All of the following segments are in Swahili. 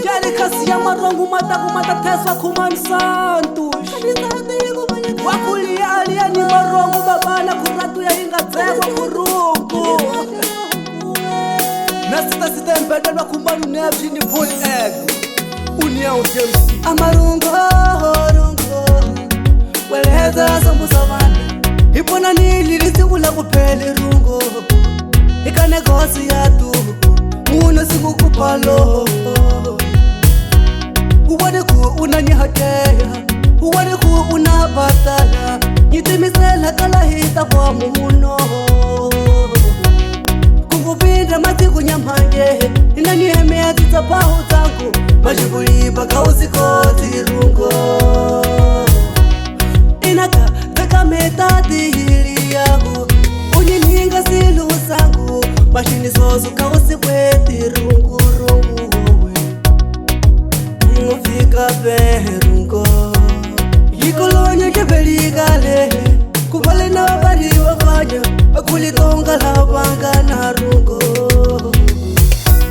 Jali kasi ya marongu matateswa kumani santush Wakulia alia ni marongu babana kuratu ya hinga zegwa kurungu Nasita sita mbedalwa kumanu nebji ni boy egg Unia ujemsi Amarungo Weleza zambu savana Ipona nilirisi ula kupeli rungo Ikane kosi yatu Muna siku kupalo Uwade ku unanyihateya Uwade ku unabatala Nitimisela kala hita kwa muno Kukupinda mati kunyamanye Inanihemea titapahu tangu Majibulipa kausikoti rungo Inaka teka metati hili yahu Unyininga silu sangu Mashini sozu kausikweti rungu Mufika berungo Yikolonye kebeligale Kubale na wabari wafanya Akulitonga la wanga na rungo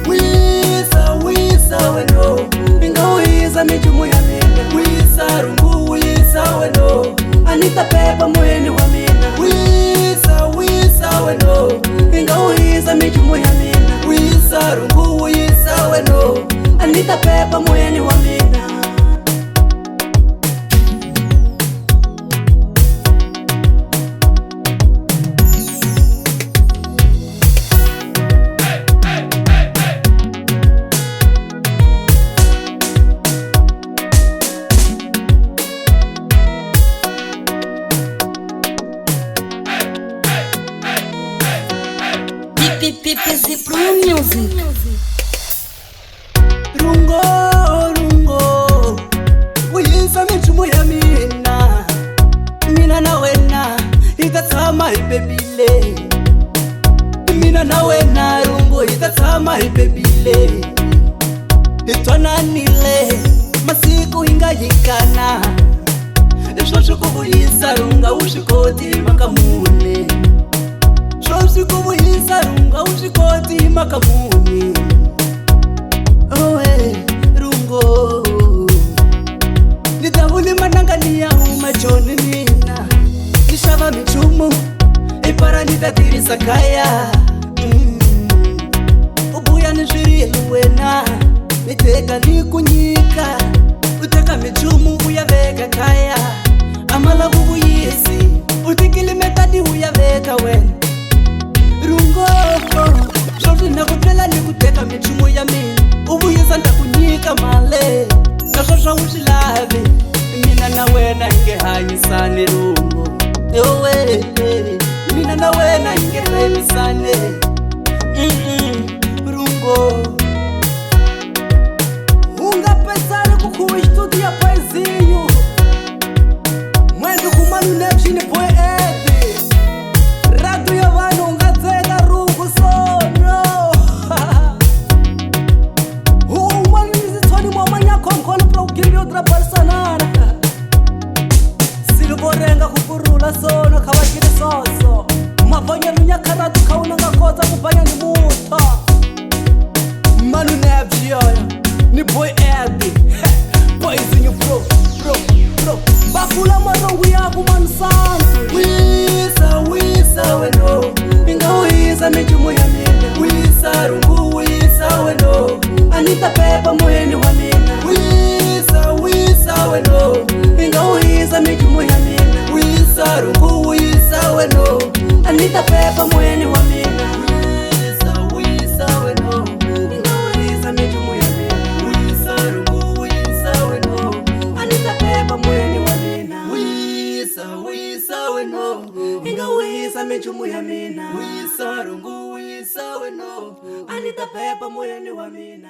Wisa weno Inga uiza mijumu ya mina Wisa rungu wisa weno Anita pepa mweni wa mina Wisa weno Inga uiza mijumu ya mina Wisa rungu wisa weno Anita pepa mweni wa mina PPPZ Pro Music Rungo Wisa mijumu ya mina Mina na wena Itatama ipebile Mina na wena rungo Itatama ipebile Itwana nile Masiku hinga yikana Shoshu kubuyisa runga ushikoti makamune Shoshu kubuyisa runga ushikoti makamune Owe rungo Nitahuli manangani ya umachoni nina Nishava michumu Ipara nitatirisa kaya Ubuya nishirilu wena Niteka nikunyika Uteka michumu uyaveka kaya Amala bubu yesi Utikili metadi uyaveka wena Rungo Shoshi nakupela nikuteka michumu ya mina Ubuyesa ndakunyika male Nashosha ushilave Mina na wena inge hanyisane rungo Ewe Mina na wena inge remisane Rungo Unga pesare kukuwa studio ya poezinho Mwendo kumanu nepshini poe edi Radu ya vanu unga zega rungu sono Umanu nizitoni mwamanya konkolo pra ukiri odra barsanana Silvorenga kukurula sono kawakiri soso Mavanya lunyakaratu kaunanga kota kupanya ni muta Manu nepshi yoya Ni boy Eddie Poezinho bro Bakula marongu yaku mansantu Wisa weno Inga uiza mijumu ya mina Wisa rungu wisa weno Anita pepa mweni wa mina Wisa weno Inga uiza mijumu ya mina Wisa rungu wisa weno Anita pepa mweni wa mina Wisa weno Inga uiza mijumu ya mina Wisa rungu wisa weno Anita pepa mweni wa mina Wisa weno Inga uiza mijumu ya mina Wisa rungu wisa weno Anita pepa mweni wa mina